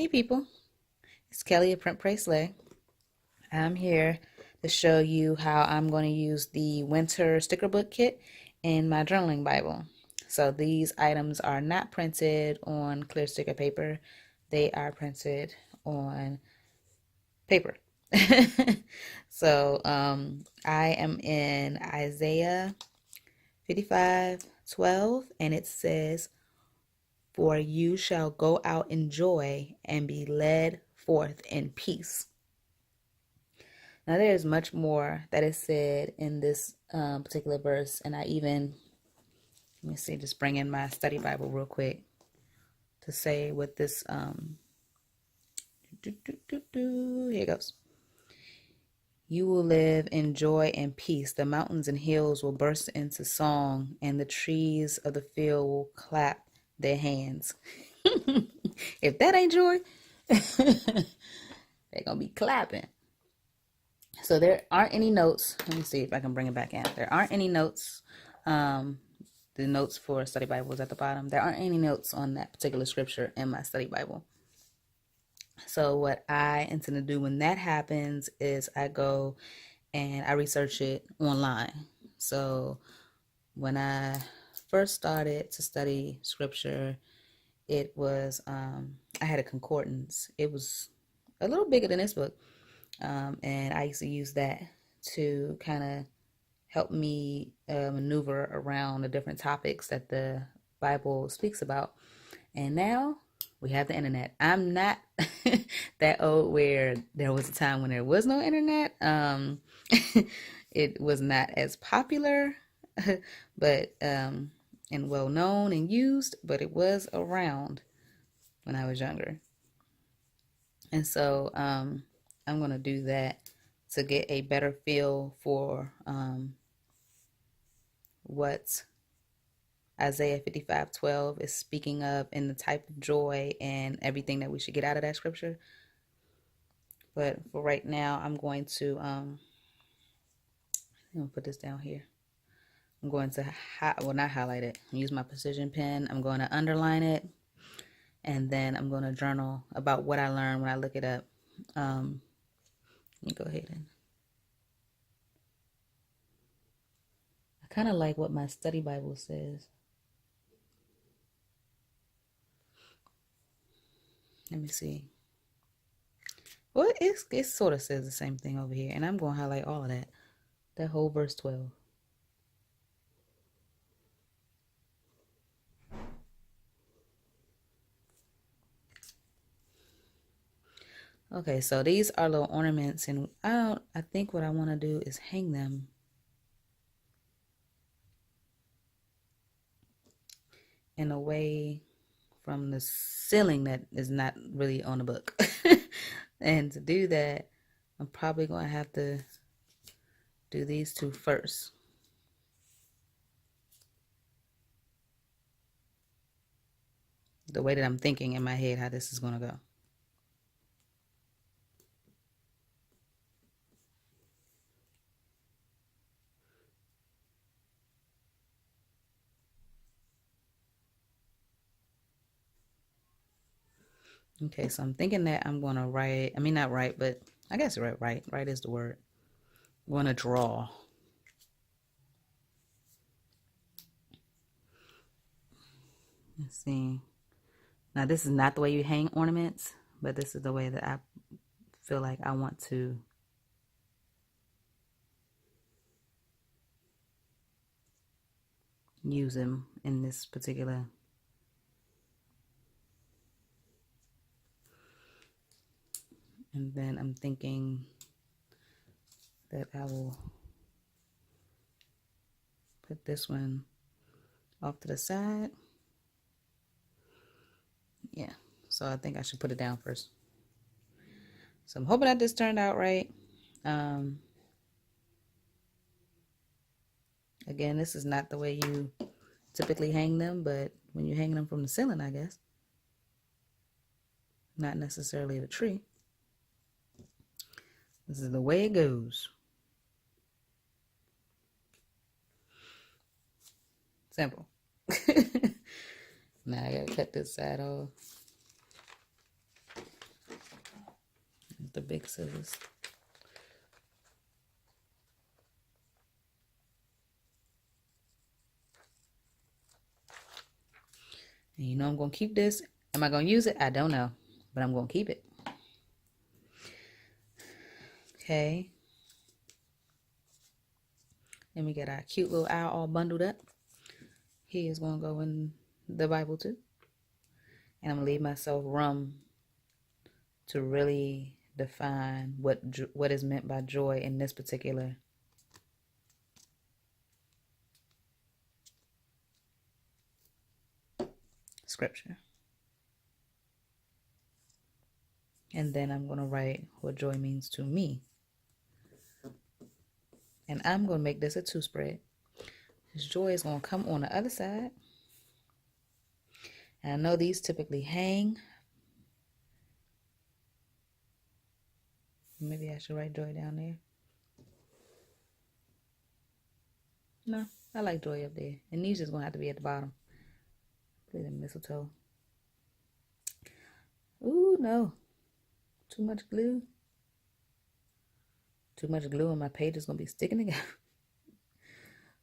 Hey people, it's Kelly at printprayslay. I'm here to show you how I'm going to use the winter sticker book kit in my journaling Bible. So these items are not printed on clear sticker paper. They are printed on paper. So I am in Isaiah 55:12, and it says, "For you shall go out in joy and be led forth in peace." Now, there is much more that is said in this particular verse, and let me see, just bring in my study Bible real quick to say what this, here it goes. You will live in joy and peace. The mountains and hills will burst into song, and the trees of the field will clap their hands. If that ain't joy, they're going to be clapping. So there aren't any notes. Let me see if I can bring it back in. There aren't any notes. The notes for study Bible is at the bottom. There aren't any notes on that particular scripture in my study Bible. So what I intend to do when that happens is I go and I research it online. So when I first started to study scripture, it was I had a concordance. It was a little bigger than this book. And I used to use that to kind of help me maneuver around the different topics that the Bible speaks about. And now we have the internet. I'm not that old where there was a time when there was no internet. It was not as popular, but and well known and used, but it was around when I was younger. And so I'm going to do that to get a better feel for what Isaiah 55:12 is speaking of and the type of joy and everything that we should get out of that scripture. But for right now, I'm going to put this down here. I'm going to, not highlight it, use my precision pen. I'm going to underline it, and then I'm going to journal about what I learned when I look it up. Let me go ahead and I kind of like what my study Bible says. Let me see. Well, it sort of says the same thing over here, and I'm going to highlight all of that whole verse 12. Okay, so these are little ornaments, and I think what I want to do is hang them in a way from the ceiling that is not really on the book. And to do that, I'm probably going to have to do these two first. The way that I'm thinking in my head how this is going to go. Okay, so I'm thinking that I'm going to write, I mean, not write, but I guess right is the word. I'm going to draw. Let's see. Now, this is not the way you hang ornaments, but this is the way that I feel like I want to use them in this particular. And then I'm thinking that I will put this one off to the side. Yeah, so I think I should put it down first. So I'm hoping that this turned out right. Again, this is not the way you typically hang them, but when you're hanging them from the ceiling, I guess. Not necessarily the tree. This is the way it goes. Simple. Now I gotta cut this side off. the big scissors. And you know I'm going to keep this. Am I going to use it? I don't know, but I'm going to keep it. Okay. Then we get our cute little owl all bundled up. He is going to go in the Bible too. And I'm going to leave myself room to really define what is meant by joy in this particular scripture. And then I'm going to write what joy means to me. And I'm going to make this a 2-spread. This joy is going to come on the other side. And I know these typically hang. Maybe I should write joy down there. No, I like joy up there. And these just going to have to be at the bottom. Play the mistletoe. Ooh, no. Too much glue. Too much glue and my page is going to be sticking together.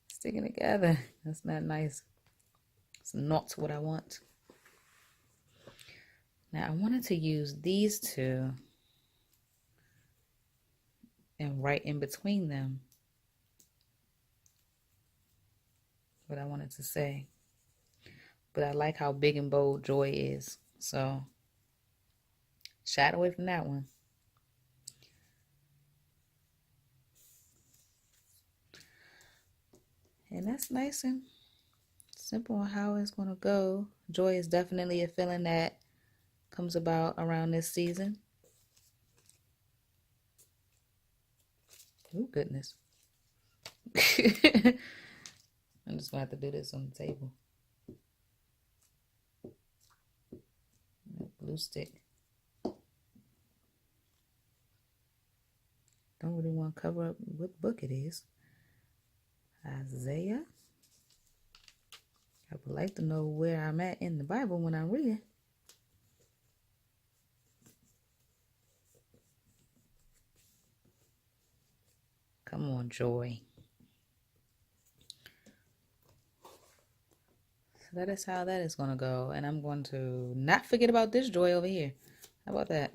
Sticking together. That's not nice. It's not what I want. Now, I wanted to use these two and write in between them what I wanted to say. But I like how big and bold joy is. So, shied away from that one. And that's nice and simple on how it's going to go. Joy is definitely a feeling that comes about around this season. Oh, goodness. I'm just going to have to do this on the table. Glue stick. Don't really want to cover up what book it is. Isaiah. I would like to know where I'm at in the Bible when I'm reading. Come on, joy. So that is how that is going to go. And I'm going to not forget about this joy over here. How about that?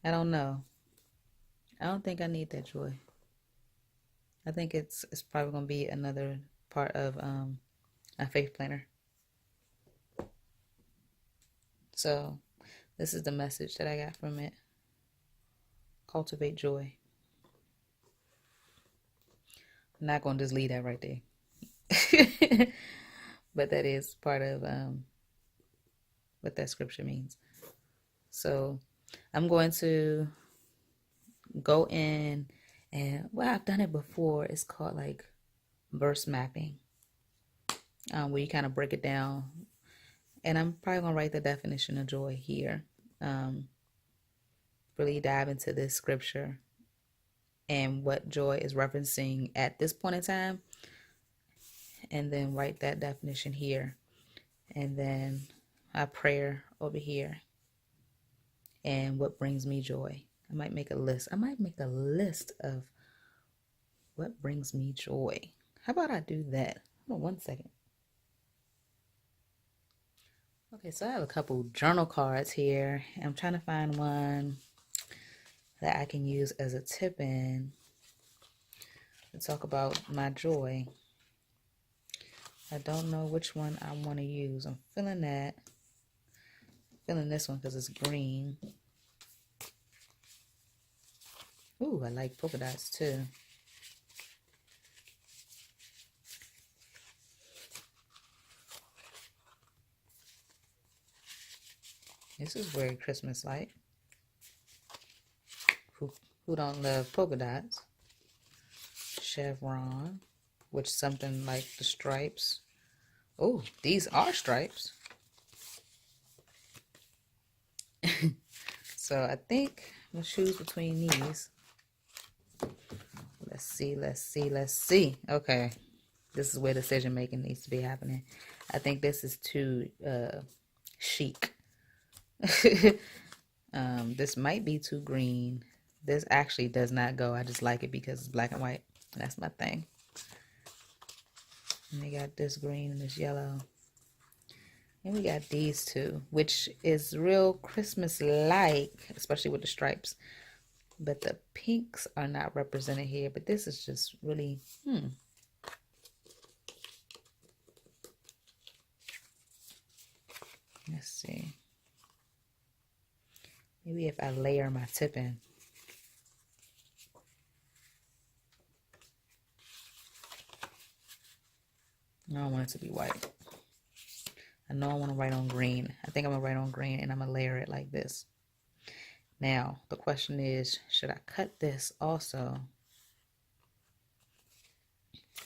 I don't know. I don't think I need that joy. I think it's probably going to be another part of a faith planner. So this is the message that I got from it. Cultivate joy. I'm not going to just leave that right there. But that is part of what that scripture means. So I'm going to go in and, well, I've done it before. It's called like verse mapping, where you kind of break it down. And I'm probably going to write the definition of joy here. Really dive into this scripture and what joy is referencing at this point in time. And then write that definition here. And then a prayer over here. And what brings me joy. I might make a list. I might make a list of what brings me joy. How about I do that? Hold on one second. Okay, so I have a couple journal cards here. I'm trying to find one that I can use as a tip-in to talk about my joy. I don't know which one I want to use. I'm feeling that. Feeling this one because it's green. Ooh, I like polka dots too. This is very Christmas-like. Who don't love polka dots? Chevron, which something like the stripes. Oh, these are stripes. So I think I'm gonna choose between these. Let's see. Okay, this is where decision making needs to be happening. I think this is too chic. This might be too green. This actually does not go. I just like it because it's black and white. That's my thing. And we got this green and this yellow. And we got these two, which is real Christmas-like, especially with the stripes. But the pinks are not represented here. But this is just really, Let's see. Maybe if I layer my tip in. No, I don't want it to be white. I know I want to write on green. I think I'm going to write on green and I'm going to layer it like this. Now, the question is, should I cut this also?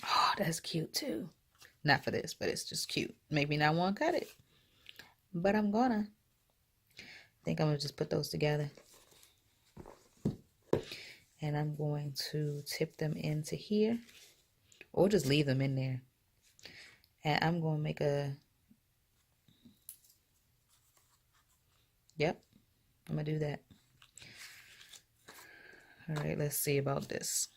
Oh, that's cute too. Not for this, but it's just cute. Maybe not want to cut it. But I'm gonna. I think I'm going to just put those together. And I'm going to tip them into here. Or just leave them in there. And I'm going to make a... Yep, I'm going to do that. All right, let's see about this.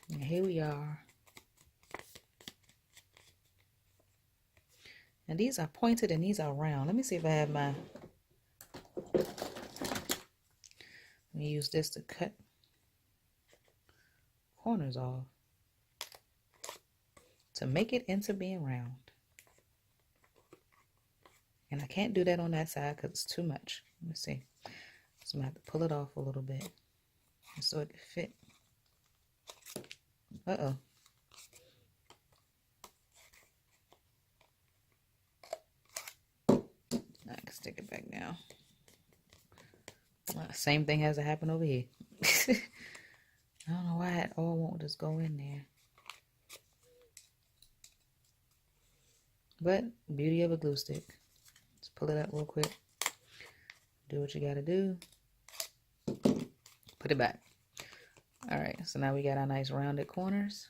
And here we are. And these are pointed and these are round. Let me see if I have my... Let me use this to cut corners off to make it into being round. And I can't do that on that side because it's too much. Let me see. So I'm going to have to pull it off a little bit so it can fit. Uh-oh. I can stick it back now. Same thing has to happen over here. I don't know why it all won't just go in there. But beauty of a glue stick. Just pull it out real quick. Do what you gotta do. Put it back. Alright, so now we got our nice rounded corners.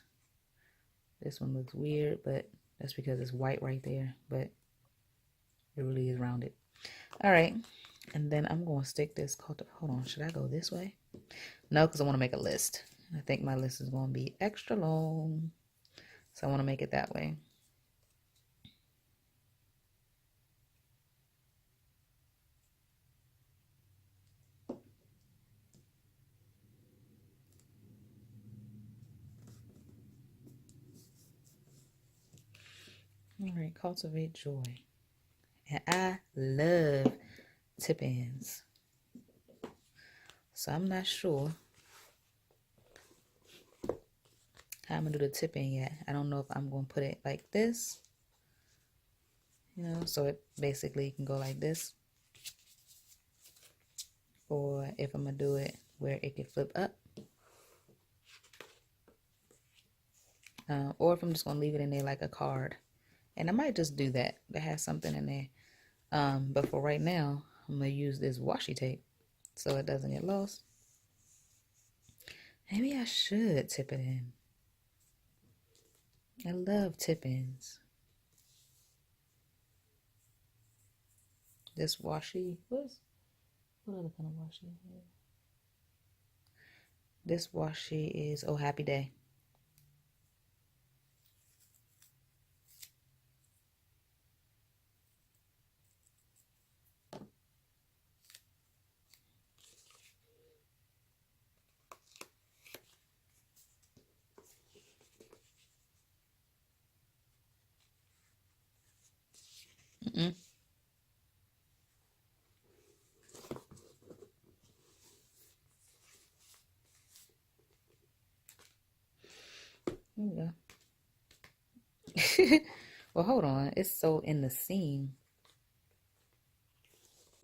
This one looks weird, but that's because it's white right there. But it really is rounded. Alright, and then I'm going to stick this. Hold on, should I go this way? No, because I want to make a list. I think my list is going to be extra long. So I want to make it that way. All right, cultivate joy. And I love tip ends. So I'm not sure how I'm going to do the tip end yet. I don't know if I'm going to put it like this. You know, so it basically can go like this. Or if I'm going to do it where it can flip up. Or if I'm just going to leave it in there like a card. And I might just do that. That has something in there. But for right now, I'm going to use this washi tape so it doesn't get lost. Maybe I should tip it in. I love tip ins. This washi, what other kind of washi is here? This washi is Oh Happy Day. Here we go. Well, hold on. It's so in the seam.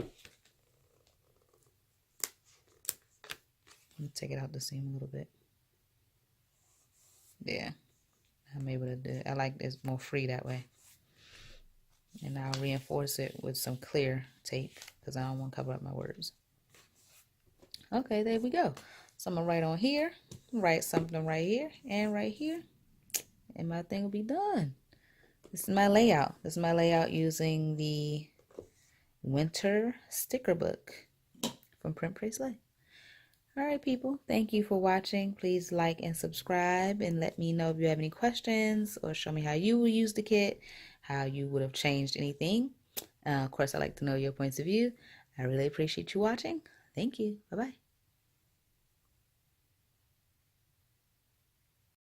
Let me take it out the seam a little bit. Yeah. I'm able to do it. I like it's more free that way. And I'll reinforce it with some clear tape because I don't want to cover up my words. Okay, there we go. So I'm going to write on here, write something right here and right here, and my thing will be done. This is my layout. This is my layout using the winter sticker book from Print Pray Slay. All right, people, thank you for watching. Please like and subscribe and let me know if you have any questions or show me how you will use the kit, how you would have changed anything. Of course, I'd like to know your points of view. I really appreciate you watching. Thank you. Bye-bye.